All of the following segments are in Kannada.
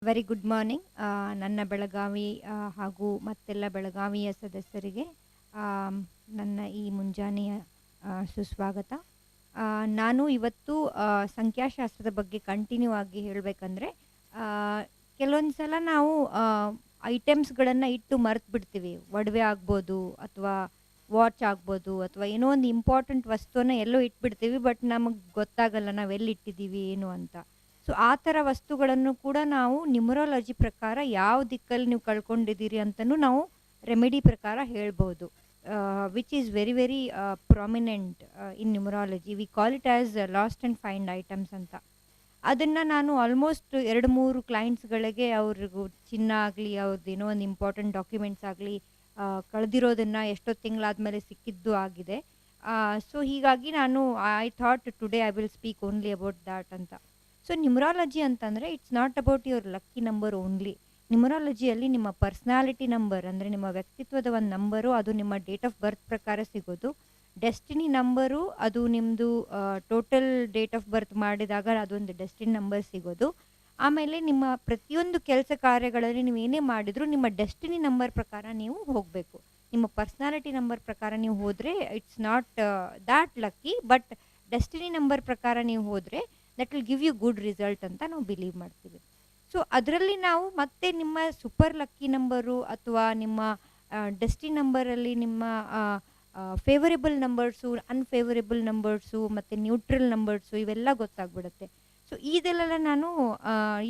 Very good morning. ನನ್ನ ಬೆಳಗಾವಿ ಹಾಗೂ ಮತ್ತೆಲ್ಲ ಬೆಳಗಾವಿಯ ಸದಸ್ಯರಿಗೆ ನನ್ನ ಈ ಮುಂಜಾನೆಯ ಸುಸ್ವಾಗತ. ನಾನು ಇವತ್ತು ಸಂಖ್ಯಾಶಾಸ್ತ್ರದ ಬಗ್ಗೆ ಕಂಟಿನ್ಯೂ ಆಗಿ ಹೇಳಬೇಕಂದ್ರೆ, ಕೆಲವೊಂದು ಸಲ ನಾವು ಐಟಮ್ಸ್ಗಳನ್ನು ಇಟ್ಟು ಮರೆತು ಬಿಡ್ತೀವಿ. ಒಡವೆ ಆಗ್ಬೋದು ಅಥವಾ ವಾಚ್ ಆಗ್ಬೋದು ಅಥವಾ ಏನೋ ಒಂದು ಇಂಪಾರ್ಟೆಂಟ್ ವಸ್ತುವನ್ನು ಎಲ್ಲೋ ಇಟ್ಬಿಡ್ತೀವಿ, ಬಟ್ ನಮಗೆ ಗೊತ್ತಾಗಲ್ಲ ನಾವು ಎಲ್ಲಿ ಇಟ್ಟಿದ್ದೀವಿ ಏನು ಅಂತ. ಸೊ ಆ ಥರ ವಸ್ತುಗಳನ್ನು ಕೂಡ ನಾವು ನ್ಯೂಮರಾಲಜಿ ಪ್ರಕಾರ ಯಾವ ದಿಕ್ಕಲ್ಲಿ ನೀವು ಕಳ್ಕೊಂಡಿದ್ದೀರಿ ಅಂತಲೂ ನಾವು ರೆಮಿಡಿ ಪ್ರಕಾರ ಹೇಳ್ಬೋದು. Which is very very prominent in numerology. We call it as lost and find items ಅಂತ. ಅದನ್ನು ನಾನು ಆಲ್ಮೋಸ್ಟ್ 2-3 ಕ್ಲೈಂಟ್ಸ್ಗಳಿಗೆ ಅವ್ರಿಗೂ ಚಿನ್ನ ಆಗಲಿ, ಅವ್ರದ್ದು ಏನೋ ಒಂದು ಇಂಪಾರ್ಟೆಂಟ್ ಡಾಕ್ಯುಮೆಂಟ್ಸ್ ಆಗಲಿ ಕಳೆದಿರೋದನ್ನು ಎಷ್ಟೋ ತಿಂಗಳಾದಮೇಲೆ ಸಿಕ್ಕಿದ್ದು ಆಗಿದೆ. ಸೊ ಹೀಗಾಗಿ ನಾನು I thought today I will speak only about that ಅಂತ. ಸೊ ನ್ಯೂಮರಾಲಜಿ ಅಂತಂದರೆ it's not about your lucky number only. ನ್ಯೂಮರಾಲಜಿಯಲ್ಲಿ ನಿಮ್ಮ ಪರ್ಸ್ನಾಲಿಟಿ ನಂಬರ್ ಅಂದರೆ ನಿಮ್ಮ ವ್ಯಕ್ತಿತ್ವದ ಒಂದು ನಂಬರು, ಅದು ನಿಮ್ಮ ಡೇಟ್ ಆಫ್ ಬರ್ತ್ ಪ್ರಕಾರ ಸಿಗೋದು. ಡೆಸ್ಟಿನಿ ನಂಬರು ಅದು ನಿಮ್ಮದು ಟೋಟಲ್ ಡೇಟ್ ಆಫ್ ಬರ್ತ್ ಮಾಡಿದಾಗ ಅದೊಂದು ಡೆಸ್ಟಿನಿ ನಂಬರ್ ಸಿಗೋದು. ಆಮೇಲೆ ನಿಮ್ಮ ಪ್ರತಿಯೊಂದು ಕೆಲಸ ಕಾರ್ಯಗಳಲ್ಲಿ ನೀವು ಏನೇ ಮಾಡಿದರೂ ನಿಮ್ಮ ಡೆಸ್ಟಿನಿ ನಂಬರ್ ಪ್ರಕಾರ ನೀವು ಹೋಗಬೇಕು. ನಿಮ್ಮ ಪರ್ಸ್ನಾಲಿಟಿ ನಂಬರ್ ಪ್ರಕಾರ ನೀವು ಹೋದರೆ it's not that lucky, but destiny number ಪ್ರಕಾರ ನೀವು ಹೋದರೆ that will give you good result ಅಂತ ನಾವು ಬಿಲೀವ್ ಮಾಡ್ತೀವಿ. ಸೊ ಅದರಲ್ಲಿ ನಾವು ಮತ್ತೆ ನಿಮ್ಮ ಸೂಪರ್ ಲಕ್ಕಿ ನಂಬರು ಅಥವಾ ನಿಮ್ಮ ಡೆಸ್ಟಿನಿ ನಂಬರಲ್ಲಿ ನಿಮ್ಮ ಫೇವರೇಬಲ್ ನಂಬರ್ಸು, ಅನ್ಫೇವರೇಬಲ್ ನಂಬರ್ಸು ಮತ್ತು ನ್ಯೂಟ್ರಲ್ ನಂಬರ್ಸು ಇವೆಲ್ಲ ಗೊತ್ತಾಗ್ಬಿಡುತ್ತೆ. ಸೊ ಇದೆಲ್ಲ ನಾನು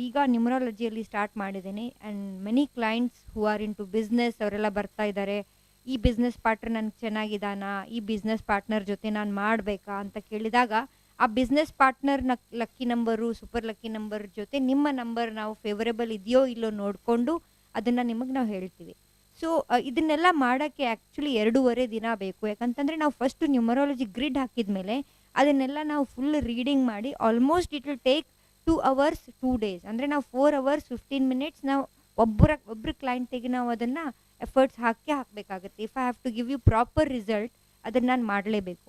ಈಗ ನ್ಯೂಮರಾಲಜಿಯಲ್ಲಿ ಸ್ಟಾರ್ಟ್ ಮಾಡಿದ್ದೇನೆ. And many clients who are into business ಅವರೆಲ್ಲ ಬರ್ತಾ ಇದ್ದಾರೆ. ಈ ಬಿಸ್ನೆಸ್ ಪಾರ್ಟ್ನರ್ ನನಗೆ ಚೆನ್ನಾಗಿದ್ದಾನಾ, ಈ ಬಿಸ್ನೆಸ್ ಪಾರ್ಟ್ನರ್ ಜೊತೆ ನಾನು ಮಾಡಬೇಕಾ ಅಂತ ಕೇಳಿದಾಗ ಆ business partner lucky number, super lucky number ಜೊತೆ ನಿಮ್ಮ ನಂಬರ್ ನಾವು ಫೇವರೇಬಲ್ ಇದೆಯೋ ಇಲ್ಲೋ ನೋಡಿಕೊಂಡು ಅದನ್ನು ನಿಮಗೆ ನಾವು ಹೇಳ್ತೀವಿ. ಸೊ ಇದನ್ನೆಲ್ಲ ಮಾಡೋಕ್ಕೆ ಆ್ಯಕ್ಚುಲಿ 2.5 ದಿನ ಬೇಕು. ಯಾಕಂತಂದರೆ ನಾವು ಫಸ್ಟು ನ್ಯೂಮರಾಲಜಿ ಗ್ರಿಡ್ ಹಾಕಿದ ಮೇಲೆ ಅದನ್ನೆಲ್ಲ ನಾವು ಫುಲ್ ರೀಡಿಂಗ್ ಮಾಡಿ almost it will take 2 hours 2 days. ಅಂದರೆ ನಾವು 4 hours 15 minutes ನಾವು ಒಬ್ಬರು ಕ್ಲೈಂಟಿಗೆ ನಾವು ಅದನ್ನು ಎಫರ್ಟ್ಸ್ ಹಾಕಬೇಕಾಗುತ್ತೆ. If I have to give you proper result ಅದನ್ನು ನಾನು ಮಾಡಲೇಬೇಕು.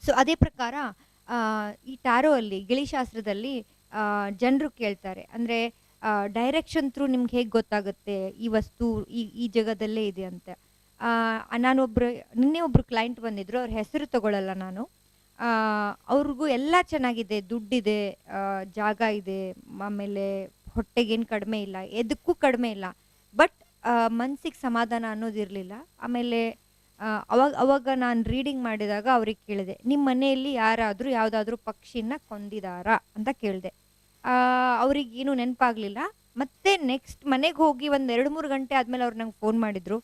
ಸೊ ಅದೇ ಪ್ರಕಾರ ಈ ಟ್ಯಾರೋ ಅಲ್ಲಿ ಗಿಳಿಶಾಸ್ತ್ರದಲ್ಲಿ ಜನರು ಕೇಳ್ತಾರೆ, ಅಂದರೆ ಡೈರೆಕ್ಷನ್ ಥ್ರೂ ನಿಮ್ಗೆ ಹೇಗೆ ಗೊತ್ತಾಗುತ್ತೆ ಈ ವಸ್ತು ಈ ಜಾಗದಲ್ಲೇ ಇದೆ ಅಂತ. ನಿನ್ನೆ ಒಬ್ಬರು ಕ್ಲೈಂಟ್ ಬಂದಿದ್ರು. ಅವ್ರ ಹೆಸರು ತಗೊಳ್ಳಲ್ಲ ನಾನು. ಅವ್ರಿಗೂ ಎಲ್ಲ ಚೆನ್ನಾಗಿದೆ, ದುಡ್ಡಿದೆ, ಜಾಗ ಇದೆ, ಆಮೇಲೆ ಹೊಟ್ಟೆಗೇನು ಕಡಿಮೆ ಇಲ್ಲ, ಎದಕ್ಕೂ ಕಡಿಮೆ ಇಲ್ಲ, ಬಟ್ ಮನಸ್ಸಿಗೆ ಸಮಾಧಾನ ಅನ್ನೋದಿರಲಿಲ್ಲ. ಆಮೇಲೆ ಅವಾಗ ನಾನು ರೀಡಿಂಗ್ ಮಾಡಿದಾಗ ಅವ್ರಿಗೆ ಕೇಳಿದೆ, ನಿಮ್ಮ ಮನೆಯಲ್ಲಿ ಯಾರಾದರೂ ಯಾವುದಾದ್ರೂ ಪಕ್ಷಿನ ಕೊಂದಿದಾರಾ ಅಂತ ಕೇಳಿದೆ. ಅವ್ರಿಗೇನು ನೆನಪಾಗಲಿಲ್ಲ. ಮತ್ತೆ ನೆಕ್ಸ್ಟ್ ಮನೆಗೆ ಹೋಗಿ ಒಂದು 2-3 ಗಂಟೆ ಆದಮೇಲೆ ಅವ್ರು ನಂಗೆ ಫೋನ್ ಮಾಡಿದರು.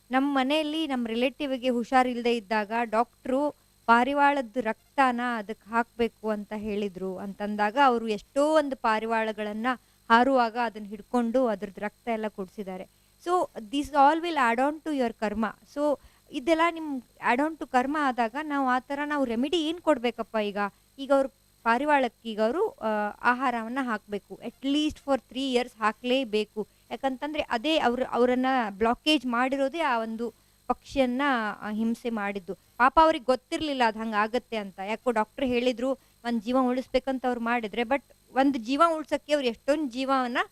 ನಮ್ಮ ಮನೆಯಲ್ಲಿ ನಮ್ಮ ರಿಲೇಟಿವ್ಗೆ ಹುಷಾರಿಲ್ಲದೆ ಇದ್ದಾಗ ಡಾಕ್ಟ್ರು ಪಾರಿವಾಳದ ರಕ್ತನ ಅದಕ್ಕೆ ಹಾಕಬೇಕು ಅಂತ ಹೇಳಿದರು ಅಂತಂದಾಗ ಅವರು ಎಷ್ಟೋ ಒಂದು ಪಾರಿವಾಳಗಳನ್ನು ಹಾರುವಾಗ ಅದನ್ನು ಹಿಡ್ಕೊಂಡು ಅದ್ರದ್ದು ರಕ್ತ ಎಲ್ಲ ಕೊಡಿಸಿದ್ದಾರೆ. So this all will add on to your karma. So ಇದೆಲ್ಲ ನಿಮ್ಮ ಆ್ಯಡ್ ಆನ್ ಟು ಕರ್ಮ ಆದಾಗ ನಾವು ಆ ಥರ ನಾವು ರೆಮಿಡಿ ಏನು ಕೊಡಬೇಕಪ್ಪ. ಈಗ ಅವರು ಪಾರಿವಾಳಕ್ಕೆ ಈಗ ಅವರು ಆಹಾರವನ್ನು ಹಾಕಬೇಕು. At least for 3 years ಹಾಕಲೇಬೇಕು. ಯಾಕಂತಂದರೆ ಅದೇ ಅವರನ್ನು ಬ್ಲಾಕೇಜ್ ಮಾಡಿರೋದೇ ಆ ಒಂದು ಪಕ್ಷಿಯನ್ನು ಹಿಂಸೆ ಮಾಡಿದ್ದು. ಪಾಪ ಅವ್ರಿಗೆ ಗೊತ್ತಿರಲಿಲ್ಲ ಅದು ಹಂಗೆ ಆಗುತ್ತೆ ಅಂತ. ಯಾಕೋ ಡಾಕ್ಟ್ರ್ ಹೇಳಿದರು ಒಂದು ಜೀವ ಉಳಿಸ್ಬೇಕಂತ ಅವ್ರು ಮಾಡಿದರೆ, ಬಟ್ ಒಂದು ಜೀವ ಉಳ್ಸೋಕ್ಕೆ ಅವ್ರು ಎಷ್ಟೊಂದು ಜೀವವನ್ನು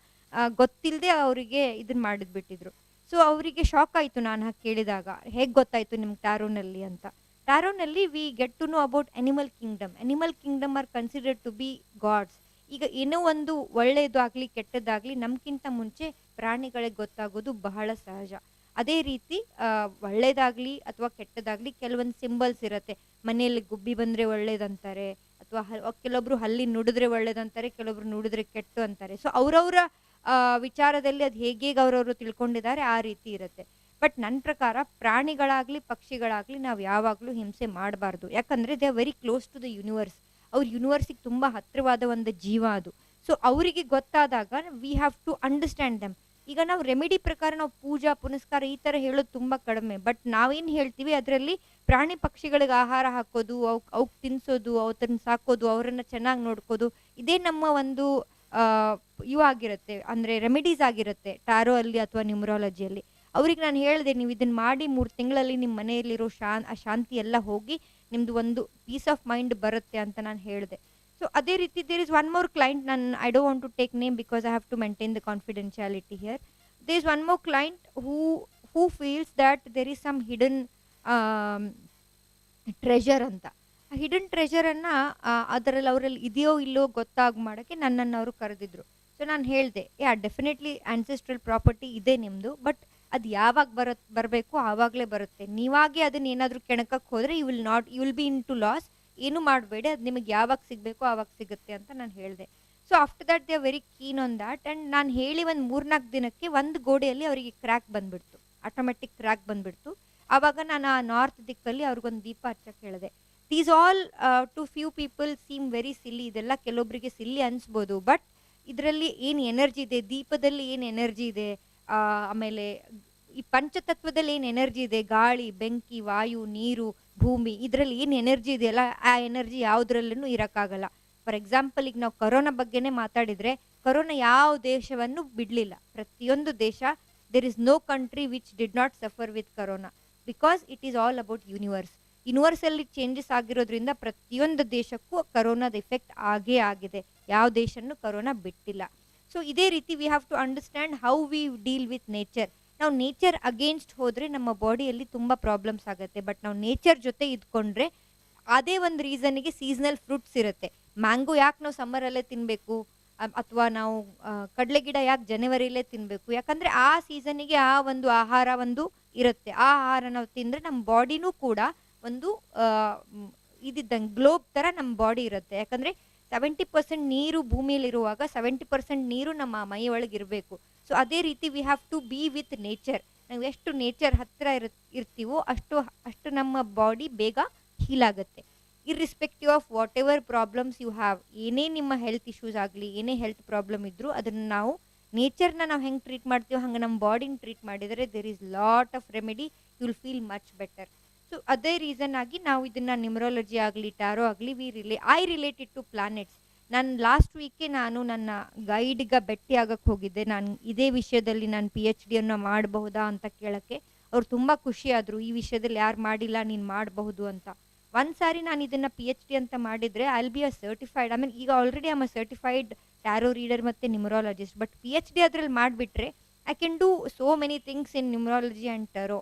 ಗೊತ್ತಿಲ್ಲದೆ ಅವರಿಗೆ ಇದನ್ನು ಮಾಡಿದ್ಬಿಟ್ಟಿದ್ರು. ಸೊ ಅವರಿಗೆ ಶಾಕ್ ಆಯಿತು ನಾನು ಹಾಗೆ ಕೇಳಿದಾಗ, ಹೇಗೆ ಗೊತ್ತಾಯಿತು ನಿಮ್ಗೆ ಟ್ಯಾರೋನಲ್ಲಿ ಅಂತ. ಟ್ಯಾರೋನಲ್ಲಿ we get to know about animal kingdom. Animal kingdom are considered to be gods. ಈಗ ಏನೋ ಒಂದು ಒಳ್ಳೆಯದು ಆಗಲಿ ಕೆಟ್ಟದ್ದಾಗಲಿ ನಮಗಿಂತ ಮುಂಚೆ ಪ್ರಾಣಿಗಳಿಗೆ ಗೊತ್ತಾಗೋದು ಬಹಳ ಸಹಜ. ಅದೇ ರೀತಿ ಒಳ್ಳೇದಾಗಲಿ ಅಥವಾ ಕೆಟ್ಟದಾಗಲಿ ಕೆಲವೊಂದು ಸಿಂಬಲ್ಸ್ ಇರುತ್ತೆ. ಮನೆಯಲ್ಲಿ ಗುಬ್ಬಿ ಬಂದರೆ ಒಳ್ಳೇದಂತಾರೆ, ಅಥವಾ ಕೆಲವೊಬ್ರು ಹಲ್ಲಿ ನುಡಿದ್ರೆ ಒಳ್ಳೇದಂತಾರೆ, ಕೆಲವೊಬ್ರು ನುಡಿದ್ರೆ ಕೆಟ್ಟು ಅಂತಾರೆ. ಸೊ ಅವರವರ ವಿಚಾರದಲ್ಲಿ ಅದು ಹೇಗೆ ಅವರವರು ತಿಳ್ಕೊಂಡಿದ್ದಾರೆ ಆ ರೀತಿ ಇರುತ್ತೆ. ಬಟ್ ನನ್ನ ಪ್ರಕಾರ ಪ್ರಾಣಿಗಳಾಗಲಿ ಪಕ್ಷಿಗಳಾಗಲಿ ನಾವು ಯಾವಾಗಲೂ ಹಿಂಸೆ ಮಾಡಬಾರ್ದು. ಯಾಕಂದರೆ they are very close to the universe. ಅವ್ರ ಯೂನಿವರ್ಸಿಗೆ ತುಂಬ ಹತ್ತಿರವಾದ ಒಂದು ಜೀವ ಅದು. ಸೊ ಅವರಿಗೆ ಗೊತ್ತಾದಾಗ we have to understand them. ಈಗ ನಾವು ರೆಮಿಡಿ ಪ್ರಕಾರ ನಾವು ಪೂಜಾ ಪುನಸ್ಕಾರ ಈ ಥರ ಹೇಳೋದು ತುಂಬ ಕಡಿಮೆ. ಬಟ್ ನಾವೇನು ಹೇಳ್ತೀವಿ ಅದರಲ್ಲಿ ಪ್ರಾಣಿ ಪಕ್ಷಿಗಳಿಗೆ ಆಹಾರ ಹಾಕೋದು, ಅವಕ್ಕೆ ತಿನ್ನಿಸೋದು, ಅವತ್ತನ್ನು ಸಾಕೋದು, ಅವರನ್ನು ಚೆನ್ನಾಗಿ ನೋಡ್ಕೋದು, ಇದೇ ನಮ್ಮ ಒಂದು ಆಗಿರುತ್ತೆ, ಅಂದರೆ ರೆಮಿಡೀಸ್ ಆಗಿರುತ್ತೆ ಟ್ಯಾರೋ ಅಲ್ಲಿ ಅಥವಾ ನ್ಯೂಮರಾಲಜಿಯಲ್ಲಿ. ಅವ್ರಿಗೆ ನಾನು ಹೇಳಿದೆ, ನೀವು ಇದನ್ನು ಮಾಡಿ 3 ತಿಂಗಳಲ್ಲಿ ನಿಮ್ಮ ಮನೆಯಲ್ಲಿರೋ ಶಾಂತಿ ಎಲ್ಲ ಹೋಗಿ ನಿಮ್ಮದು ಒಂದು ಪೀಸ್ ಆಫ್ ಮೈಂಡ್ ಬರುತ್ತೆ ಅಂತ ನಾನು ಹೇಳಿದೆ. ಸೊ ಅದೇ ರೀತಿ there is one more client, ನಾನು I don't want to take name because I have to maintain the confidentiality here. There is one more client who feels that there is some hidden treasure ಅಂತ. ಆ ಹಿಡನ್ ಟ್ರೆಷರನ್ನು ಅದರಲ್ಲಿ ಅವರಲ್ಲಿ ಇದೆಯೋ ಇಲ್ಲೋ ಮಾಡೋಕ್ಕೆ ನನ್ನನ್ನು ಅವರು ಕರೆದಿದ್ರು. ಸೊ ನಾನು ಹೇಳಿದೆ, ಡೆಫಿನೆಟ್ಲಿ ಆನ್ಸೆಸ್ಟ್ರಲ್ ಪ್ರಾಪರ್ಟಿ ಇದೆ ನಿಮ್ಮದು, ಬಟ್ ಅದು ಯಾವಾಗ ಬರಬೇಕು ಆವಾಗಲೇ ಬರುತ್ತೆ. ನೀವಾಗೆ ಅದನ್ನ ಏನಾದರೂ ಕೆಣಕಕ್ಕೆ ಹೋದರೆ you will be into loss. ಏನು ಮಾಡಬೇಡಿ, ಅದು ನಿಮಗೆ ಯಾವಾಗ ಸಿಗಬೇಕೋ ಆವಾಗ ಸಿಗುತ್ತೆ ಅಂತ ನಾನು ಹೇಳಿದೆ. So after that they are very keen on that. And ನಾನು ಹೇಳಿ ಒಂದು 3-4 ದಿನಕ್ಕೆ ಒಂದು ಗೋಡೆಯಲ್ಲಿ ಅವರಿಗೆ ಕ್ರ್ಯಾಕ್ ಬಂದುಬಿಡ್ತು, ಆಟೋಮೆಟಿಕ್ ಕ್ರ್ಯಾಕ್ ಬಂದುಬಿಡ್ತು. ಆವಾಗ ನಾನು ಆ ನಾರ್ತ್ ದಿಕ್ಕಲ್ಲಿ ಅವ್ರಿಗೊಂದು ದೀಪ ಹಚ್ಚಕ್ಕೆ ಹೇಳಿದೆ. These all to few people seem very silly. ಇದೆಲ್ಲ ಕೆಲವೊಬ್ಬರಿಗೆ ಸಿಲ್ಲಿ ಅನಿಸ್ಬೋದು, ಬಟ್ ಇದರಲ್ಲಿ ಏನು ಎನರ್ಜಿ ಇದೆ, ದೀಪದಲ್ಲಿ ಏನು ಎನರ್ಜಿ ಇದೆ, ಆಮೇಲೆ ಈ ಪಂಚತತ್ವದಲ್ಲಿ ಏನು ಎನರ್ಜಿ ಇದೆ, ಗಾಳಿ, ಬೆಂಕಿ, ವಾಯು, ನೀರು, ಭೂಮಿ, ಇದರಲ್ಲಿ ಏನು ಎನರ್ಜಿ ಇದೆಯಲ್ಲ, ಆ ಎನರ್ಜಿ ಯಾವುದ್ರಲ್ಲೂ ಇರೋಕ್ಕಾಗಲ್ಲ. ಫಾರ್ ಎಕ್ಸಾಂಪಲ್, ಈಗ ನಾವು ಕರೋನಾ ಬಗ್ಗೆನೇ ಮಾತಾಡಿದರೆ, ಕರೋನಾ ಯಾವ ದೇಶವನ್ನು ಬಿಡಲಿಲ್ಲ. ಪ್ರತಿಯೊಂದು ದೇಶ, there is no country which did not suffer with corona, because it is all about universally changes ಆಗಿರೋದ್ರಿಂದ ಪ್ರತಿಯೊಂದು ದೇಶಕ್ಕೂ ಕರೋನಾದ ಎಫೆಕ್ಟ್ ಆಗೇ ಆಗಿದೆ. ಯಾವ ದೇಶನೂ ಕರೋನಾ ಬಿಟ್ಟಿಲ್ಲ. ಸೊ ಇದೇ ರೀತಿ we have to understand how we deal with nature. ನಾವು ನೇಚರ್ ಅಗೇನ್ಸ್ಟ್ ಹೋದರೆ ನಮ್ಮ ಬಾಡಿಯಲ್ಲಿ ತುಂಬ ಪ್ರಾಬ್ಲಮ್ಸ್ ಆಗುತ್ತೆ. ಬಟ್ ನಾವು ನೇಚರ್ ಜೊತೆ ಇದ್ಕೊಂಡ್ರೆ, ಅದೇ ಒಂದು ರೀಸನ್ಗೆ ಸೀಸನಲ್ ಫ್ರೂಟ್ಸ್ ಇರುತ್ತೆ. ಮ್ಯಾಂಗೋ ಯಾಕೆ ನಾವು ಸಮ್ಮರಲ್ಲೇ ತಿನ್ನಬೇಕು, ಅಥವಾ ನಾವು ಕಡಲೆ ಗಿಡ ಯಾಕೆ ಜನವರಿಯಲ್ಲೇ ತಿನ್ನಬೇಕು? ಯಾಕಂದರೆ ಆ ಸೀಸನಿಗೆ ಆ ಒಂದು ಆಹಾರ ಒಂದು ಇರುತ್ತೆ. ಆ ಆಹಾರ ನಾವು ತಿಂದರೆ ನಮ್ಮ ಬಾಡಿನೂ ಕೂಡ ಒಂದು ಇದಿದ್ದಂಗೆ ಗ್ಲೋಬ್ ಥರ ನಮ್ಮ ಬಾಡಿ ಇರುತ್ತೆ. ಯಾಕಂದರೆ 70% ನೀರು ಭೂಮಿಯಲ್ಲಿರುವಾಗ 70% ನೀರು ನಮ್ಮ ಮೈ ಒಳಗೆ ಇರಬೇಕು. ಸೊ ಅದೇ ರೀತಿ we have to be with nature. ನಾವು ಎಷ್ಟು ನೇಚರ್ ಹತ್ತಿರ ಇರ್ತೀವೋ ಅಷ್ಟು ನಮ್ಮ ಬಾಡಿ ಬೇಗ ಹೀಲ್ ಆಗುತ್ತೆ. Irrespective of whatever problems you have, ಏನೇ ನಿಮ್ಮ ಹೆಲ್ತ್ ಇಶ್ಯೂಸ್ ಆಗಲಿ, ಏನೇ ಹೆಲ್ತ್ ಪ್ರಾಬ್ಲಮ್ ಇದ್ದರೂ ಅದನ್ನು ನಾವು ನೇಚರ್ನ ನಾವು ಹೆಂಗೆ ಟ್ರೀಟ್ ಮಾಡ್ತೀವೋ ಹಂಗೆ ನಮ್ಮ ಬಾಡಿನ ಟ್ರೀಟ್ ಮಾಡಿದರೆ there is lot of remedy, you will feel much better. So ಅದೇ ರೀಸನ್ ಆಗಿ ನಾವು ಇದನ್ನು ನ್ಯೂಮರಾಲಜಿ ಆಗಲಿ, ಟ್ಯಾರೋ ಆಗಲಿ, ಐ ರಿಲೇಟೆಡ್ ಟು ಪ್ಲಾನೆಟ್ಸ್. ನಾನು ಲಾಸ್ಟ್ ವೀಕೆ ನಾನು ನನ್ನ ಗೈಡ್ಗೆ ಭೇಟಿ ಆಗಕ್ಕೆ ಹೋಗಿದ್ದೆ. ನಾನು ಇದೇ ವಿಷಯದಲ್ಲಿ ನಾನು PhD ಮಾಡಬಹುದಾ ಅಂತ ಕೇಳೋಕ್ಕೆ. ಅವ್ರು ತುಂಬ ಖುಷಿಯಾದರು, ಈ ವಿಷಯದಲ್ಲಿ ಯಾರು ಮಾಡಿಲ್ಲ, ನೀನು ಮಾಡಬಹುದು ಅಂತ. ಒಂದು ಸಾರಿ ನಾನು ಇದನ್ನು PhD ಅಂತ ಮಾಡಿದರೆ I will be a certified, ಈಗ already I am a certified tarot reader ಮತ್ತು ನ್ಯೂಮರಾಲಜಿಸ್ಟ್. ಬಟ್ PhD ಅದರಲ್ಲಿ ಮಾಡಿಬಿಟ್ರೆ I can do so many things in numerology and tarot.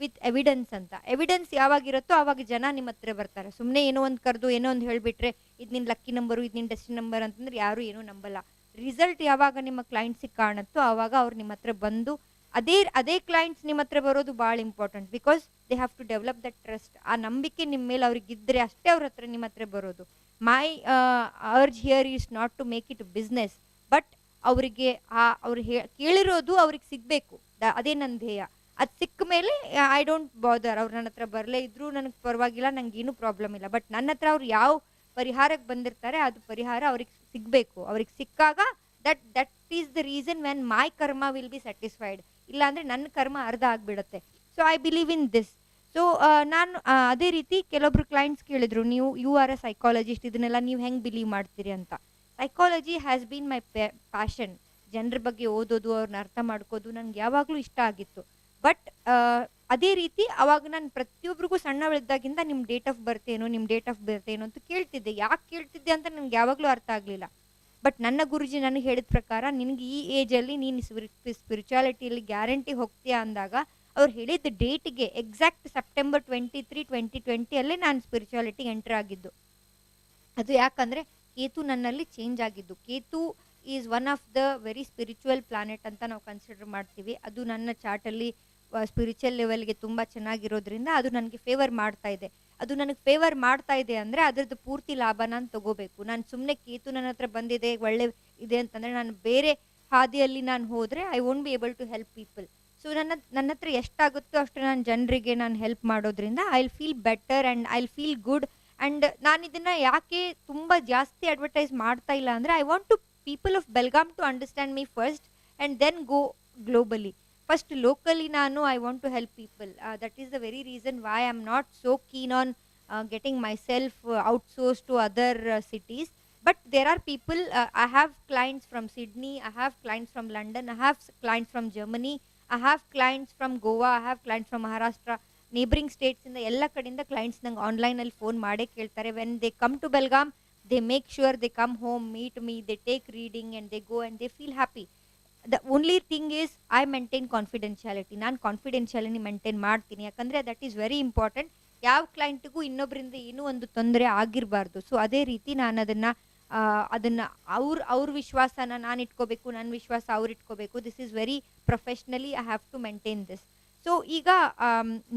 With evidence ಅಂತ. ಎವಿಡೆನ್ಸ್ ಯಾವಾಗಿರುತ್ತೋ ಆವಾಗ ಜನ ನಿಮ್ಮ ಹತ್ರ ಬರ್ತಾರೆ. ಸುಮ್ಮನೆ ಏನೋ ಒಂದು ಕರೆದು ಏನೋ ಒಂದು ಹೇಳಿಬಿಟ್ರೆ ಇದು ನಿನ್ನ ಲಕ್ಕಿ ನಂಬರು, ಇದು ನಿನ್ನ ಡೆಸ್ಟಿನಿ ನಂಬರ್ ಅಂತಂದ್ರೆ ಯಾರೂ ಏನೂ ನಂಬಲ್ಲ. ರಿಸಲ್ಟ್ ಯಾವಾಗ ನಿಮ್ಮ ಕ್ಲೈಂಟ್ಸಿಗೆ ಕಾಣುತ್ತೋ ಆವಾಗ ಅವ್ರು ನಿಮ್ಮ ಹತ್ರ ಬಂದು, ಅದೇ ಕ್ಲೈಂಟ್ಸ್ ನಿಮ್ಮ ಹತ್ರ ಬರೋದು ಭಾಳ important. Because they have to develop that trust. ಆ ನಂಬಿಕೆ ನಿಮ್ಮ ಮೇಲೆ ಅವ್ರಿಗೆ ಇದ್ದರೆ ಅಷ್ಟೇ ಅವ್ರ ಹತ್ರ ನಿಮ್ಮ ಹತ್ರ ಬರೋದು. My urge here is not to make it business, but ಅವರಿಗೆ ಅವ್ರು ಕೇಳಿರೋದು ಅವ್ರಿಗೆ ಸಿಗಬೇಕು, ಅದೇ ನನ್ನ ಧ್ಯೇಯ. ಅದು ಸಿಕ್ಕ ಮೇಲೆ ಐ ಡೋಂಟ್ ಬಾದರ್. ಅವ್ರು ನನ್ನ ಹತ್ರ ಬರಲೇ ಇದ್ದರೂ ನನಗೆ ಪರವಾಗಿಲ್ಲ, ನನಗೇನು ಪ್ರಾಬ್ಲಮ್ ಇಲ್ಲ. ಬಟ್ ನನ್ನ ಹತ್ರ ಅವ್ರು ಯಾವ ಪರಿಹಾರಕ್ಕೆ ಬಂದಿರ್ತಾರೆ ಅದು ಪರಿಹಾರ ಅವ್ರಿಗೆ ಸಿಗಬೇಕು. ಅವ್ರಿಗೆ ಸಿಕ್ಕಾಗ that is the reason when my ಕರ್ಮ ವಿಲ್ ಬಿ ಸ್ಯಾಟಿಸ್ಫೈಡ್. ಇಲ್ಲಾಂದರೆ ನನ್ನ ಕರ್ಮ ಅರ್ಧ ಆಗಿಬಿಡುತ್ತೆ. So I believe in this. So ನಾನು ಅದೇ ರೀತಿ ಕೆಲವೊಬ್ರು ಕ್ಲೈಂಟ್ಸ್ ಕೇಳಿದ್ರು, ಯು ಆರ್ ಅ ಸೈಕಾಲಜಿಸ್ಟ್, ಇದನ್ನೆಲ್ಲ ನೀವು ಹೆಂಗೆ ಬಿಲೀವ್ ಮಾಡ್ತೀರಿ ಅಂತ. Psychology has been my passion. ಜನರ ಬಗ್ಗೆ ಓದೋದು, ಅವ್ರನ್ನ ಅರ್ಥ ಮಾಡ್ಕೋದು ನನಗೆ ಯಾವಾಗಲೂ ಇಷ್ಟ ಆಗಿತ್ತು. ಬಟ್ ಅದೇ ರೀತಿ ಅವಾಗ ನಾನು ಪ್ರತಿಯೊಬ್ಬರಿಗೂ ಸಣ್ಣವಳಿದ್ದಾಗಿಂದ ನಿಮ್ಮ ಡೇಟ್ ಆಫ್ ಬರ್ತ್ ಏನು, ನಿಮ್ಮ ಡೇಟ್ ಆಫ್ ಬರ್ತ್ ಏನು ಅಂತ ಕೇಳ್ತಿದ್ದೆ. ಯಾಕೆ ಕೇಳ್ತಿದ್ದೆ ಅಂತ ನನಗೆ ಯಾವಾಗಲೂ ಅರ್ಥ ಆಗಲಿಲ್ಲ. ಬಟ್ ನನ್ನ ಗುರುಜಿ ನನಗೆ ಹೇಳಿದ ಪ್ರಕಾರ, ನಿನಗೆ ಈ ಏಜಲ್ಲಿ ನೀನು ಸ್ಪಿರಿಚುಯಾಲಿಟಿಯಲ್ಲಿ ಗ್ಯಾರಂಟಿ ಹೋಗ್ತೀಯಾ ಅಂದಾಗ ಅವ್ರು ಹೇಳಿದ ಡೇಟಿಗೆ ಎಕ್ಸಾಕ್ಟ್ ಸೆಪ್ಟೆಂಬರ್ 23, 2020 ನಾನು ಸ್ಪಿರಿಚುಯಾಲಿಟಿಗೆ ಎಂಟರ್ ಆಗಿದ್ದು. ಅದು ಯಾಕಂದರೆ ಕೇತು ನನ್ನಲ್ಲಿ ಚೇಂಜ್ ಆಗಿದ್ದು. Ketu is one of the very spiritual planet ಅಂತ ನಾವು ಕನ್ಸಿಡರ್ ಮಾಡ್ತೀವಿ. ಅದು ನನ್ನ ಚಾರ್ಟಲ್ಲಿ ಸ್ಪಿರಿಚುವಲ್ ಲೆವೆಲ್ಗೆ ತುಂಬ ಚೆನ್ನಾಗಿರೋದ್ರಿಂದ ಅದು ನನಗೆ ಫೇವರ್ ಮಾಡ್ತಾ ಇದೆ. ಅದು ನನಗೆ ಫೇವರ್ ಮಾಡ್ತಾ ಇದೆ ಅಂದರೆ ಅದರದ್ದು ಪೂರ್ತಿ ಲಾಭ ನಾನು ತೊಗೋಬೇಕು. ನಾನು ಸುಮ್ಮನೆ ಕೇತು ನನ್ನ ಹತ್ರ ಬಂದಿದೆ, ಒಳ್ಳೆ ಇದೆ ಅಂತಂದರೆ ನಾನು ಬೇರೆ ಹಾದಿಯಲ್ಲಿ ನಾನು ಹೋದರೆ I won't be able to help people. So ನನ್ನ ಹತ್ರ ಎಷ್ಟಾಗುತ್ತೋ ಅಷ್ಟು ನಾನು ಜನರಿಗೆ ನಾನು ಹೆಲ್ಪ್ ಮಾಡೋದ್ರಿಂದ I will feel better and I will feel good. And ನಾನು ಇದನ್ನು ಯಾಕೆ ತುಂಬ ಜಾಸ್ತಿ ಅಡ್ವರ್ಟೈಸ್ ಮಾಡ್ತಾ ಇಲ್ಲ ಅಂದರೆ, I want to people of Belgaum to understand me first and then go globally. First locally I want to help people. That is the very reason why I'm not so keen on getting myself outsourced to other cities. But there are people, I have clients from Sydney, I have clients from London, I have clients from Germany, I have clients from Goa, I have clients from Maharashtra, neighboring states. In the ella kadinda clients nange online alli phone maade keltare. When they come to Belgaum, they make sure they come home, meet me, they take reading and they go and they feel happy. The only thing is I maintain confidentiality. ನಾನು ಕಾನ್ಫಿಡೆನ್ಷಿಯಾಲಿಟಿ ಮೇಂಟೈನ್ ಮಾಡ್ತೀನಿ, ಯಾಕಂದರೆ ದಟ್ ಈಸ್ ವೆರಿ ಇಂಪಾರ್ಟೆಂಟ್. ಯಾವ ಕ್ಲೈಂಟ್ಗೂ ಇನ್ನೊಬ್ಬರಿಂದ ಏನೂ ಒಂದು ತೊಂದರೆ ಆಗಿರಬಾರ್ದು. ಸೊ ಅದೇ ರೀತಿ ನಾನು ಅದನ್ನು ಅವ್ರ ವಿಶ್ವಾಸನ ನಾನು ಇಟ್ಕೋಬೇಕು, ನನ್ನ ವಿಶ್ವಾಸ ಅವ್ರು ಇಟ್ಕೋಬೇಕು. This is very professionally I have to maintain this. So ಈಗ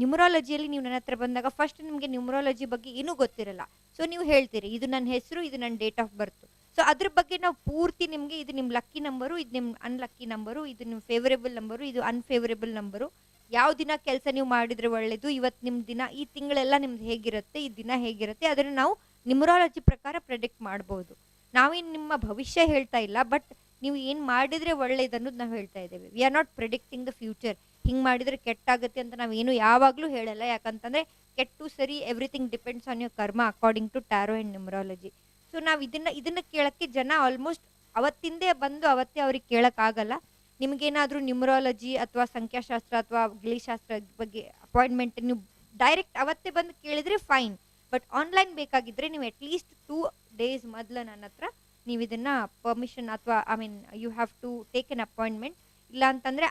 ನ್ಯೂಮರಾಲಜಿಯಲ್ಲಿ ನೀವು ನನ್ನ ಹತ್ರ ಬಂದಾಗ ಫಸ್ಟ್ ನಿಮಗೆ ನ್ಯೂಮರಾಲಜಿ ಬಗ್ಗೆ ಏನೂ ಗೊತ್ತಿರಲ್ಲ. ಸೊ ನೀವು ಹೇಳ್ತೀರಿ ಇದು ನನ್ನ ಹೆಸರು, ಇದು ನನ್ನ ಡೇಟ್ ಆಫ್ ಬರ್ತು. ಸೊ ಅದ್ರ ಬಗ್ಗೆ ನಾವು ಪೂರ್ತಿ ನಿಮಗೆ ಇದು ನಿಮ್ಮ ಲಕ್ಕಿ ನಂಬರು, ಇದು ನಿಮ್ಮ ಅನ್ಲಕ್ಕಿ ನಂಬರು, ಇದು ನಿಮ್ಮ ಫೇವರೇಬಲ್ ನಂಬರು, ಇದು ಅನ್ಫೇವರೇಬಲ್ ನಂಬರು, ಯಾವ ದಿನ ಕೆಲಸ ನೀವು ಮಾಡಿದರೆ ಒಳ್ಳೆಯದು, ಇವತ್ತು ನಿಮ್ಮ ದಿನ, ಈ ತಿಂಗಳೆಲ್ಲ ನಿಮ್ದು ಹೇಗಿರುತ್ತೆ, ಈ ದಿನ ಹೇಗಿರುತ್ತೆ, ಅದನ್ನು ನಾವು ನ್ಯೂಮರಾಲಜಿ ಪ್ರಕಾರ ಪ್ರೆಡಿಕ್ಟ್ ಮಾಡ್ಬೋದು. ನಾವೇನು ನಿಮ್ಮ ಭವಿಷ್ಯ ಹೇಳ್ತಾ ಇಲ್ಲ, ಬಟ್ ನೀವು ಏನು ಮಾಡಿದರೆ ಒಳ್ಳೇದು ಅನ್ನೋದು ನಾವು ಹೇಳ್ತಾ ಇದ್ದೇವೆ. We are not predicting the future. ಹಿಂಗೆ ಮಾಡಿದರೆ ಕೆಟ್ಟಾಗುತ್ತೆ ಅಂತ ನಾವೇನು ಯಾವಾಗಲೂ ಹೇಳಲ್ಲ. ಯಾಕಂತಂದರೆ ಕೆಟ್ಟು ಸರಿ, everything depends on your karma according to tarot and numerology. So ನಾವು ಇದನ್ನು ಕೇಳೋಕ್ಕೆ ಜನ ಆಲ್ಮೋಸ್ಟ್ ಅವತ್ತಿಂದೇ ಬಂದು ಅವತ್ತೇ ಅವ್ರಿಗೆ ಕೇಳೋಕ್ಕಾಗಲ್ಲ. ನಿಮಗೇನಾದರೂ ನ್ಯೂಮರಾಲಜಿ ಅಥವಾ ಸಂಖ್ಯಾಶಾಸ್ತ್ರ ಅಥವಾ ಗಿಳಿಶಾಸ್ತ್ರ ಬಗ್ಗೆ ಅಪಾಯಿಂಟ್ಮೆಂಟ್ ನೀವು ಡೈರೆಕ್ಟ್ ಅವತ್ತೇ ಬಂದು ಕೇಳಿದರೆ ಫೈನ್. ಬಟ್ ಆನ್ಲೈನ್ ಬೇಕಾಗಿದ್ದರೆ ನೀವು ಅಟ್ಲೀಸ್ಟ್ 2 days ಮೊದಲು ನನ್ನ ಹತ್ರ ನೀವು ಇದನ್ನು ಪರ್ಮಿಷನ್ ಅಥವಾ you have to take an appointment. ಇಲ್ಲ ಅಂತಂದರೆ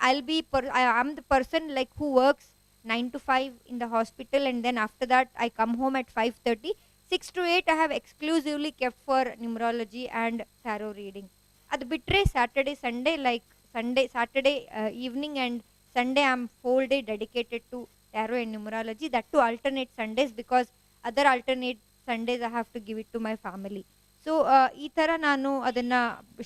I am the person like who works 9 to 5 in the hospital, and then after that I come home at 5:30. 6 to 8 I have exclusively kept for numerology and tarot reading. ಅದು ಬಿಟ್ಟರೆ Saturday, Sunday, like Saturday evening and Sunday I'm whole day dedicated to tarot and numerology. That to alternate Sundays, because other alternate Sundays I have to give it to my family. So ಈ ಥರ ನಾನು ಅದನ್ನು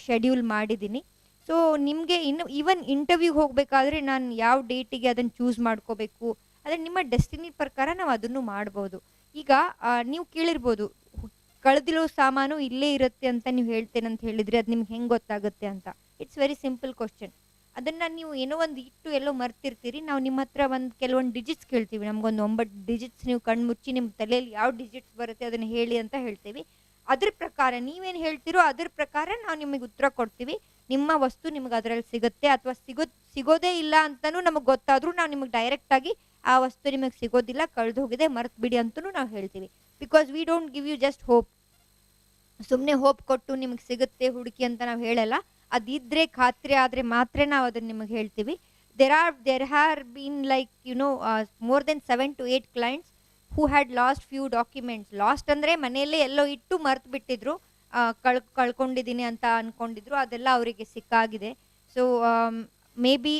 ಶೆಡ್ಯೂಲ್ ಮಾಡಿದ್ದೀನಿ. ಸೊ ನಿಮಗೆ ಇನ್ನು ಈವನ್ ಇಂಟರ್ವ್ಯೂಗೆ ಹೋಗಬೇಕಾದ್ರೆ ನಾನು ಯಾವ ಡೇಟಿಗೆ ಅದನ್ನು ಚೂಸ್ ಮಾಡ್ಕೋಬೇಕು, ಅಂದರೆ ನಿಮ್ಮ ಡೆಸ್ಟಿನಿ ಪ್ರಕಾರ ನಾವು ಅದನ್ನು ಮಾಡ್ಬೋದು. ಈಗ ನೀವು ಕೇಳಿರ್ಬೋದು, ಕಳೆದಿರೋ ಸಾಮಾನು ಇಲ್ಲೇ ಇರುತ್ತೆ ಅಂತ ನೀವು ಹೇಳ್ತೇನೆ ಅಂತ ಹೇಳಿದರೆ ಅದು ನಿಮ್ಗೆ ಹೆಂಗೆ ಗೊತ್ತಾಗುತ್ತೆ ಅಂತ. It's very simple question. ಅದನ್ನು ನೀವು ಏನೋ ಒಂದು ಇಟ್ಟು ಎಲ್ಲೋ ಮರ್ತಿರ್ತೀರಿ. ನಾವು ನಿಮ್ಮ ಹತ್ರ ಕೆಲವೊಂದು ಡಿಜಿಟ್ಸ್ ಕೇಳ್ತೀವಿ. ನಮಗೊಂದು 9 ಡಿಜಿಟ್ಸ್ ನೀವು ಕಣ್ಮುಚ್ಚಿ ನಿಮ್ಮ ತಲೆಯಲ್ಲಿ ಯಾವ ಡಿಜಿಟ್ಸ್ ಬರುತ್ತೆ ಅದನ್ನು ಹೇಳಿ ಅಂತ ಹೇಳ್ತೀವಿ. ಅದ್ರ ಪ್ರಕಾರ ನೀವೇನು ಹೇಳ್ತೀರೋ ಅದ್ರ ಪ್ರಕಾರ ನಾವು ನಿಮಗೆ ಉತ್ತರ ಕೊಡ್ತೀವಿ. ನಿಮ್ಮ ವಸ್ತು ನಿಮಗೆ ಅದರಲ್ಲಿ ಸಿಗುತ್ತೆ, ಅಥವಾ ಸಿಗೋದೇ ಇಲ್ಲ ಅಂತಲೂ ನಮಗೆ ಗೊತ್ತಾದರೂ ನಾವು ನಿಮಗೆ ಡೈರೆಕ್ಟಾಗಿ ಆ ವಸ್ತು ನಿಮಗೆ ಸಿಗೋದಿಲ್ಲ, ಕಳೆದು ಹೋಗಿದೆ, ಮರ್ತು ಬಿಡಿ ಅಂತಲೂ ನಾವು ಹೇಳ್ತೀವಿ. Because we don't give you just hope. ಸುಮ್ಮನೆ ಹೋಪ್ ಕೊಟ್ಟು ನಿಮಗೆ ಸಿಗುತ್ತೆ ಹುಡುಕಿ ಅಂತ ನಾವು ಹೇಳಲ್ಲ. ಅದಿದ್ದರೆ ಖಾತ್ರಿ ಆದರೆ ಮಾತ್ರ ನಾವು ಅದನ್ನು ನಿಮಗೆ ಹೇಳ್ತೀವಿ. there have been like more than 7 to 8 clients who had lost few documents. Last ಅಂದರೆ ಮನೆಯಲ್ಲೇ ಎಲ್ಲೋ ಇಟ್ಟು ಮರ್ತು ಬಿಟ್ಟಿದ್ರು, ಕಳ್ಕೊಂಡಿದ್ದೀನಿ ಅಂತ ಅಂದ್ಕೊಂಡಿದ್ರು, ಅದೆಲ್ಲ ಅವರಿಗೆ ಸಿಕ್ಕಾಗಿದೆ. So maybe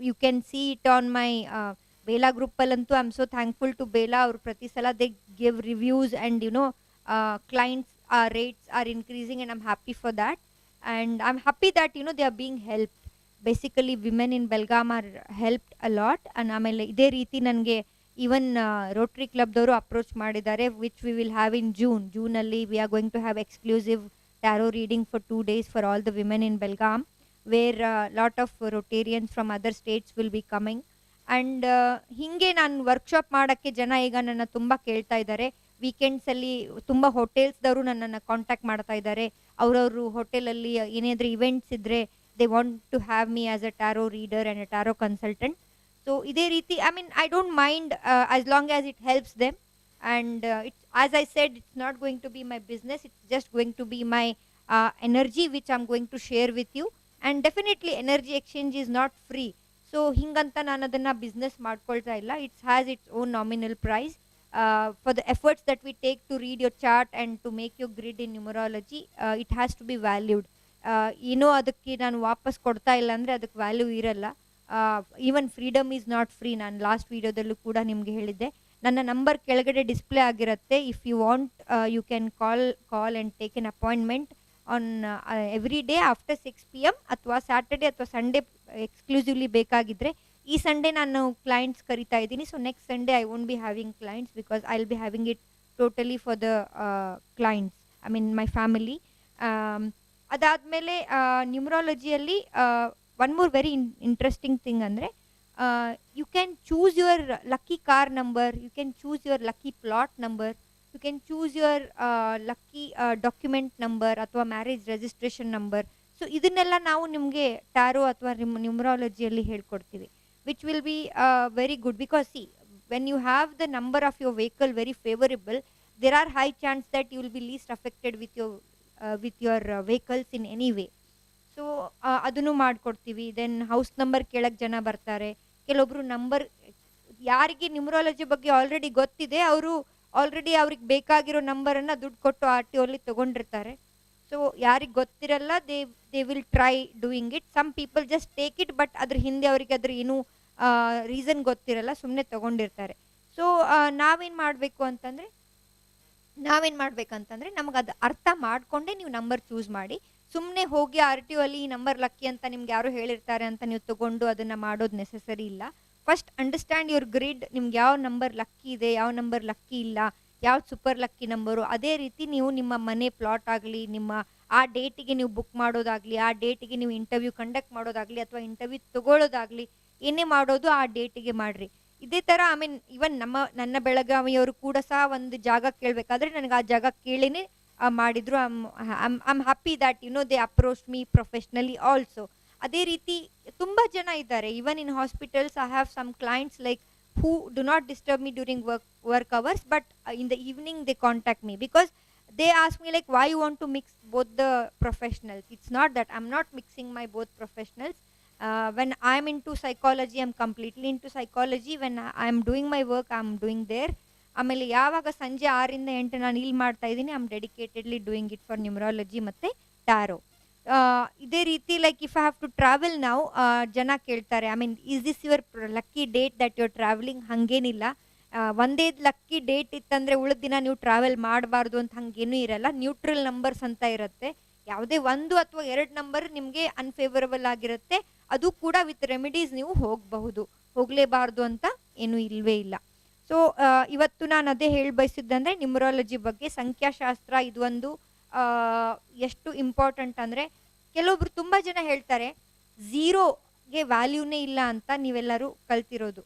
you can see it on my Bela ಗ್ರೂಪಲ್ಲಂತೂ. I am so thankful to Bela. ಅವರು ಪ್ರತಿ ಸಲ they give reviews and clients rates are increasing, and I'm happy for that. And I'm happy that they are being helped. Basically women in Belgaum are helped a lot. And ಆಮೇಲೆ ಇದೇ ರೀತಿ ನನಗೆ ಈವನ್ ರೋಟರಿ ಕ್ಲಬ್ದವರು ಅಪ್ರೋಚ್ ಮಾಡಿದ್ದಾರೆ, which we will have in ಜೂನಲ್ಲಿ. We are going to have exclusive tarot reading for 2 days for all the women in Belgaum, where lot of rotarians from other states will be coming. And ಹೀಗೆ ನಾನು ವರ್ಕ್ಶಾಪ್ ಮಾಡೋಕ್ಕೆ ಜನ ಈಗ ನನ್ನ ತುಂಬ ಕೇಳ್ತಾ ಇದ್ದಾರೆ. ವೀಕೆಂಡ್ಸಲ್ಲಿ ತುಂಬ ಹೋಟೆಲ್ಸ್ದವರು ನನ್ನನ್ನು ಕಾಂಟ್ಯಾಕ್ಟ್ ಮಾಡ್ತಾ ಇದ್ದಾರೆ. ಅವರವರು ಹೋಟೆಲಲ್ಲಿ ಏನಾದರೂ ಇವೆಂಟ್ಸ್ ಇದ್ದರೆ they want to have me as a tarot reader and a tarot consultant. So ಇದೇ ರೀತಿ I don't mind as long as it helps them. And it's as I said, it's not going to be my business, it's just going to be my energy which I am going to share with you. And definitely energy exchange is not free. So ಹಿಂಗಂತ ನಾನು ಅದನ್ನು ಬಿಸ್ನೆಸ್ ಮಾಡ್ಕೊಳ್ತಾ ಇಲ್ಲ. It's has it's own nominal price. For the efforts that we take to read your chart and to make your grid in numerology, it has to be valued. ಅದಕ್ಕೆ ನಾನು ವಾಪಸ್ ಕೊಡ್ತಾ ಇಲ್ಲ ಅಂದರೆ ಅದಕ್ಕೆ ವ್ಯಾಲ್ಯೂ ಇರಲ್ಲ. Even freedom is not free. ನಾನು ಲಾಸ್ಟ್ ವೀಡಿಯೋದಲ್ಲೂ ಕೂಡ ನಿಮಗೆ ಹೇಳಿದ್ದೆ. ನನ್ನ ನಂಬರ್ ಕೆಳಗಡೆ ಡಿಸ್ಪ್ಲೇ ಆಗಿರುತ್ತೆ. If you want you can call and take an appointment on every day after 6 PM, ಅಥವಾ ಸ್ಯಾಟರ್ಡೆ ಅಥವಾ ಸಂಡೇ ಎಕ್ಸ್ಕ್ಲೂಸಿವ್ಲಿ ಬೇಕಾಗಿದ್ದರೆ. ಈ ಸಂಡೇ ನಾನು ಕ್ಲೈಂಟ್ಸ್ ಕರಿತಾ ಇದ್ದೀನಿ. So next Sunday I won't be having clients, because I will be having it totally for the clients, I mean my family. ಅದಾದಮೇಲೆ ನ್ಯೂಮರಾಲಜಿಯಲ್ಲಿ one more very interesting thing ಅಂದರೆ, you can choose your lucky car number, you can choose your lucky plot number, you can choose your lucky document number ಅಥವಾ ಮ್ಯಾರೇಜ್ ರಿಜಿಸ್ಟ್ರೇಷನ್ ನಂಬರ್. ಸೊ ಇದನ್ನೆಲ್ಲ ನಾವು ನಿಮಗೆ ಟ್ಯಾರೋ ಅಥವಾ ನ್ಯೂಮರಾಲಜಿಯಲ್ಲಿ ಹೇಳ್ಕೊಡ್ತೀವಿ, which will be very good, because see, when you have the number of your vehicle very favorable, there are high chance that you will be least affected with your vehicles in any way. So ಅದನ್ನು ಮಾಡಿಕೊಡ್ತೀವಿ. ದೆನ್ ಹೌಸ್ ನಂಬರ್ ಕೇಳಕ್ಕೆ ಜನ ಬರ್ತಾರೆ. ಕೆಲವೊಬ್ರು ನಂಬರ್, ಯಾರಿಗೆ ನ್ಯೂಮರಾಲಜಿ ಬಗ್ಗೆ ಆಲ್ರೆಡಿ ಗೊತ್ತಿದೆ ಅವರು ಆಲ್ರೆಡಿ ಅವ್ರಿಗೆ ಬೇಕಾಗಿರೋ ನಂಬರನ್ನು ದುಡ್ಡು ಕೊಟ್ಟು ಆರ್ ಟಿ ಒಲ್ಲಿ ತೊಗೊಂಡಿರ್ತಾರೆ. ಸೊ ಯಾರಿಗೆ ಗೊತ್ತಿರಲ್ಲ, they will try doing it. Some people just take it, but ಅದ್ರ ಹಿಂದೆ ಅವರಿಗೆ ಅದ್ರ ಏನೂ ರೀಸನ್ ಗೊತ್ತಿರಲ್ಲ, ಸುಮ್ಮನೆ ತೊಗೊಂಡಿರ್ತಾರೆ. ಸೊ ನಾವೇನು ಮಾಡಬೇಕಂತಂದರೆ ನಮಗೆ ಅದು ಅರ್ಥ ಮಾಡಿಕೊಂಡೇ ನೀವು ನಂಬರ್ ಚೂಸ್ ಮಾಡಿ. ಸುಮ್ಮನೆ ಹೋಗಿ ಆರ್ ಟಿ ಒ ಅಲ್ಲಿ ಈ ನಂಬರ್ ಲಕ್ಕಿ ಅಂತ ನಿಮ್ಗೆ ಯಾರು ಹೇಳಿರ್ತಾರೆ ಅಂತ ನೀವು ತೊಗೊಂಡು ಅದನ್ನು ಮಾಡೋದು ನೆಸೆಸರಿ ಇಲ್ಲ. First understand your grid. ನಿಮ್ಗೆ ಯಾವ ನಂಬರ್ ಲಕ್ಕಿ ಇದೆ, ಯಾವ ನಂಬರ್ ಲಕ್ಕಿ ಇಲ್ಲ, ಯಾವ್ದು ಸೂಪರ್ ಲಕ್ಕಿ ನಂಬರು. ಅದೇ ರೀತಿ ನೀವು ನಿಮ್ಮ ಮನೆ ಪ್ಲಾಟ್ ಆಗಲಿ, ನಿಮ್ಮ ಆ ಡೇಟಿಗೆ ನೀವು ಬುಕ್ ಮಾಡೋದಾಗಲಿ, ಆ ಡೇಟಿಗೆ ನೀವು ಇಂಟರ್ವ್ಯೂ ಕಂಡಕ್ಟ್ ಮಾಡೋದಾಗಲಿ ಅಥವಾ ಇಂಟರ್ವ್ಯೂ ತೊಗೊಳ್ಳೋದಾಗಲಿ, ಏನೇ ಮಾಡೋದು ಆ ಡೇಟಿಗೆ ಮಾಡಿರಿ. ಇದೇ ಥರ ಇವನ್ ನನ್ನ ಬೆಳಗಾವಿಯವರು ಕೂಡ ಸಹ ಒಂದು ಜಾಗ ಕೇಳಬೇಕಾದ್ರೆ ನನಗೆ ಆ ಜಾಗ ಕೇಳಿನೇ ಮಾಡಿದ್ರು. I'm happy that they approach me professionally also. ಅದೇ ರೀತಿ ತುಂಬ ಜನ ಇದ್ದಾರೆ. Even in hospitals I have some clients like who do not disturb me during work hours, but in the evening they contact me because they ask me like, why you want to mix both the professionals? It's not that I'm not mixing my both professionals. When I'm into psychology, I'm completely into psychology. When I'm doing my work, I'm doing there. ಆಮೇಲೆ ಯಾವಾಗ ಸಂಜೆ 6ರಿಂದ 8 ನಾನು ಇಲ್ಲಿ ಮಾಡ್ತಾ ಇದ್ದೀನಿ, I am dedicatedly doing it for numerology ಮತ್ತು ಟ್ಯಾರೋ. ಇದೇ ರೀತಿ like if I have to travel ನಾವು, ಜನ ಕೇಳ್ತಾರೆ, is this your lucky date that your travelling? ಹಾಗೇನಿಲ್ಲ. ಒಂದೇ ಲಕ್ಕಿ ಡೇಟ್ ಇತ್ತಂದರೆ ಉಳಿದ ದಿನ ನೀವು ಟ್ರಾವೆಲ್ ಮಾಡಬಾರ್ದು ಅಂತ ಹಾಗೇನೂ ಇರಲ್ಲ. ನ್ಯೂಟ್ರಲ್ ನಂಬರ್ಸ್ ಅಂತ ಇರುತ್ತೆ. ಯಾವುದೇ 1 ಅಥವಾ 2 ನಂಬರ್ ನಿಮಗೆ ಅನ್ಫೇವರಬಲ್ ಆಗಿರುತ್ತೆ, ಅದು ಕೂಡ ವಿತ್ ರೆಮಿಡೀಸ್ ನೀವು ಹೋಗಲೇಬಾರ್ದು ಅಂತ ಏನೂ ಇಲ್ಲವೇ ಇಲ್ಲ. ಸೊ ಇವತ್ತು ನಾನು ಅದೇ ಹೇಳಿ ಬಯಸಿದ್ದಂದರೆ ನ್ಯೂಮರಾಲಜಿ ಬಗ್ಗೆ. ಸಂಖ್ಯಾಶಾಸ್ತ್ರ ಇದು ಒಂದು ಎಷ್ಟು ಇಂಪಾರ್ಟೆಂಟ್ ಅಂದರೆ, ಕೆಲವೊಬ್ರು ತುಂಬ ಜನ ಹೇಳ್ತಾರೆ ಝೀರೋಗೆ ವ್ಯಾಲ್ಯೂನೇ ಇಲ್ಲ ಅಂತ. ನೀವೆಲ್ಲರೂ ಕಲ್ತಿರೋದು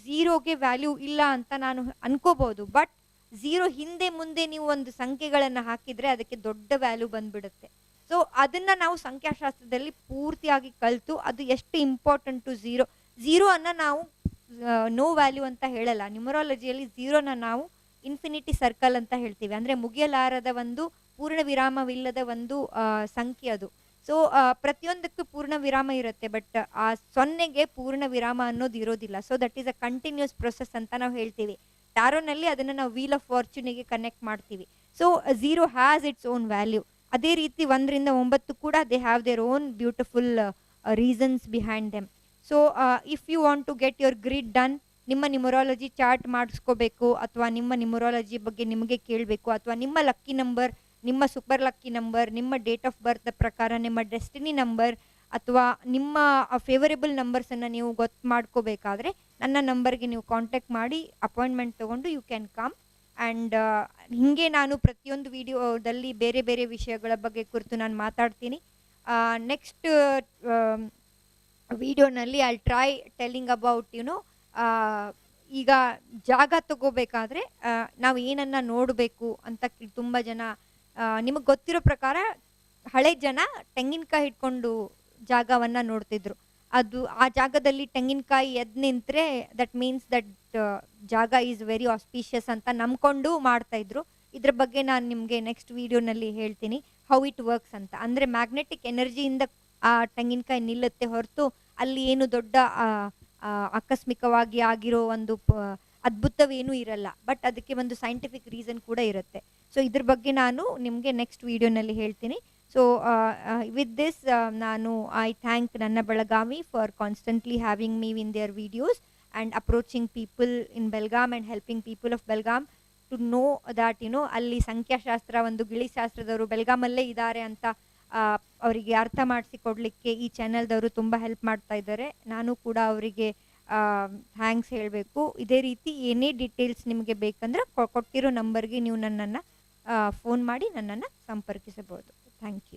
ಝೀರೋಗೆ ವ್ಯಾಲ್ಯೂ ಇಲ್ಲ ಅಂತ ನಾನು ಅನ್ಕೋಬೋದು, ಬಟ್ ಝೀರೋ ಹಿಂದೆ ಮುಂದೆ ನೀವು ಒಂದು ಸಂಖ್ಯೆಗಳನ್ನು ಹಾಕಿದರೆ ಅದಕ್ಕೆ ದೊಡ್ಡ ವ್ಯಾಲ್ಯೂ ಬಂದ್ಬಿಡುತ್ತೆ. ಸೊ ಅದನ್ನು ನಾವು ಸಂಖ್ಯಾಶಾಸ್ತ್ರದಲ್ಲಿ ಪೂರ್ತಿಯಾಗಿ ಕಲಿತು ಅದು ಎಷ್ಟು ಇಂಪಾರ್ಟೆಂಟು. ಝೀರೋ ಅನ್ನು ನಾವು ನೋ ವ್ಯಾಲ್ಯೂ ಅಂತ ಹೇಳಲ್ಲ. ನ್ಯೂಮರಾಲಜಿಯಲ್ಲಿ ಝೀರೋನ ನಾವು ಇನ್ಫಿನಿಟಿ ಸರ್ಕಲ್ ಅಂತ ಹೇಳ್ತೀವಿ. ಅಂದರೆ ಮುಗಿಯಲಾರದ ಒಂದು ಪೂರ್ಣ ವಿರಾಮವಿಲ್ಲದ ಒಂದು ಸಂಖ್ಯೆ ಅದು. ಸೊ ಪ್ರತಿಯೊಂದಕ್ಕೂ ಪೂರ್ಣ ವಿರಾಮ ಇರುತ್ತೆ, ಬಟ್ ಆ 0ಗೆ ಪೂರ್ಣ ವಿರಾಮ ಅನ್ನೋದು ಇರೋದಿಲ್ಲ. So that is a continuous process ಅಂತ ನಾವು ಹೇಳ್ತೀವಿ. ಟ್ಯಾರೋನಲ್ಲಿ ಅದನ್ನು ನಾವು ವೀಲ್ ಆಫ್ ಫಾರ್ಚೂನಿಗೆ ಕನೆಕ್ಟ್ ಮಾಡ್ತೀವಿ. So zero has it's own value. ಅದೇ ರೀತಿ 1ರಿಂದ 9 ಕೂಡ they have their own beautiful reasons behind them. So if you want to get your grid done, ನಿಮ್ಮ ನ್ಯೂಮರಾಲಜಿ ಚಾರ್ಟ್ ಮಾಡಿಸ್ಕೋಬೇಕು ಅಥವಾ ನಿಮ್ಮ ನ್ಯೂಮರಾಲಜಿ ಬಗ್ಗೆ ನಿಮಗೆ ಕೇಳಬೇಕು, ಅಥವಾ ನಿಮ್ಮ ಲಕ್ಕಿ ನಂಬರ್, ನಿಮ್ಮ ಸೂಪರ್ ಲಕ್ಕಿ ನಂಬರ್, ನಿಮ್ಮ ಡೇಟ್ ಆಫ್ ಬರ್ತ್ ಪ್ರಕಾರ ನಿಮ್ಮ ಡೆಸ್ಟಿನಿ ನಂಬರ್ ಅಥವಾ ನಿಮ್ಮ ಫೇವರೇಬಲ್ ನಂಬರ್ಸನ್ನು ನೀವು ಗೊತ್ತು ಮಾಡ್ಕೋಬೇಕಾದ್ರೆ ನನ್ನ ನಂಬರ್ಗೆ ನೀವು ಕಾಂಟ್ಯಾಕ್ಟ್ ಮಾಡಿ ಅಪಾಯಿಂಟ್ಮೆಂಟ್ ತೊಗೊಂಡು ಯು ಕ್ಯಾನ್ ಕಮ್. ಆ್ಯಂಡ್ ಹೀಗೆ ನಾನು ಪ್ರತಿಯೊಂದು ವಿಡಿಯೋದಲ್ಲಿ ಬೇರೆ ಬೇರೆ ವಿಷಯಗಳ ಬಗ್ಗೆ ಕುರಿತು ನಾನು ಮಾತಾಡ್ತೀನಿ. ನೆಕ್ಸ್ಟ್ ವಿಡಿಯೋನಲ್ಲಿ ಐ ಟ್ರೈ ಟೆಲ್ಲಿಂಗ್ ಅಬೌಟ್ ಈಗ ಜಾಗ ತಗೋಬೇಕಾದ್ರೆ ನಾವು ಏನನ್ನ ನೋಡಬೇಕು ಅಂತ ತುಂಬ ಜನ, ನಿಮಗೆ ಗೊತ್ತಿರೋ ಪ್ರಕಾರ ಹಳೆ ಜನ ತೆಂಗಿನಕಾಯಿ ಇಟ್ಕೊಂಡು ಜಾಗವನ್ನು ನೋಡ್ತಿದ್ರು. ಆ ಜಾಗದಲ್ಲಿ ತೆಂಗಿನಕಾಯಿ ಎದ್ದು ನಿಂತರೆ ದಟ್ ಮೀನ್ಸ್ ದಟ್ ಜಾಗ ಈಸ್ ವೆರಿ ಆಸ್ಪಿಷಿಯಸ್ ಅಂತ ನಂಬ್ಕೊಂಡು ಮಾಡ್ತಾಯಿದ್ರು. ಇದ್ರ ಬಗ್ಗೆ ನಾನು ನಿಮಗೆ ನೆಕ್ಸ್ಟ್ ವಿಡಿಯೋನಲ್ಲಿ ಹೇಳ್ತೀನಿ ಹೌ ಇಟ್ ವರ್ಕ್ಸ್ ಅಂತ. ಅಂದರೆ ಮ್ಯಾಗ್ನೆಟಿಕ್ ಎನರ್ಜಿಯಿಂದ ಆ ತೆಂಗಿನಕಾಯಿ ನಿಲ್ಲುತ್ತೆ ಹೊರತು ಅಲ್ಲಿ ಏನು ದೊಡ್ಡ ಆಕಸ್ಮಿಕವಾಗಿ ಆಗಿರೋ ಒಂದು ಅದ್ಭುತವೇನೂ ಇರಲ್ಲ, ಬಟ್ ಅದಕ್ಕೆ ಒಂದು ಸೈಂಟಿಫಿಕ್ ರೀಸನ್ ಕೂಡ ಇರುತ್ತೆ. ಸೊ ಇದ್ರ ಬಗ್ಗೆ ನಾನು ನಿಮಗೆ ನೆಕ್ಸ್ಟ್ ವಿಡಿಯೋನಲ್ಲಿ ಹೇಳ್ತೀನಿ. ಸೊ ವಿತ್ ದಿಸ್ ನಾನು ಐ ಥ್ಯಾಂಕ್ ನನ್ನ Belagavi for constantly having me in their videos and approaching people in Belgaum and helping people of Belgaum to know that ಅಲ್ಲಿ ಸಂಖ್ಯಾಶಾಸ್ತ್ರ ಒಂದು ಗಿಳಿಶಾಸ್ತ್ರದವರು ಬೆಲ್ಗಾಮಲ್ಲೇ ಇದ್ದಾರೆ ಅಂತ ಅವರಿಗೆ ಅರ್ಥ ಮಾಡಿಸಿಕೊಡ್ಲಿಕ್ಕೆ ಈ ಚಾನೆಲ್ದವರು ತುಂಬ ಹೆಲ್ಪ್ ಮಾಡ್ತಾ ಇದ್ದಾರೆ. ನಾನು ಕೂಡ ಅವರಿಗೆ ಥ್ಯಾಂಕ್ಸ್ ಹೇಳಬೇಕು. ಇದೇ ರೀತಿ ಏನೇ ಡೀಟೇಲ್ಸ್ ನಿಮಗೆ ಬೇಕಂದ್ರೆ ಕೊಟ್ಟಿರೋ ನಂಬರ್ಗೆ ನೀವು ನನ್ನನ್ನು ಫೋನ್ ಮಾಡಿ ನನ್ನನ್ನು ಸಂಪರ್ಕಿಸಬಹುದು. Thank you.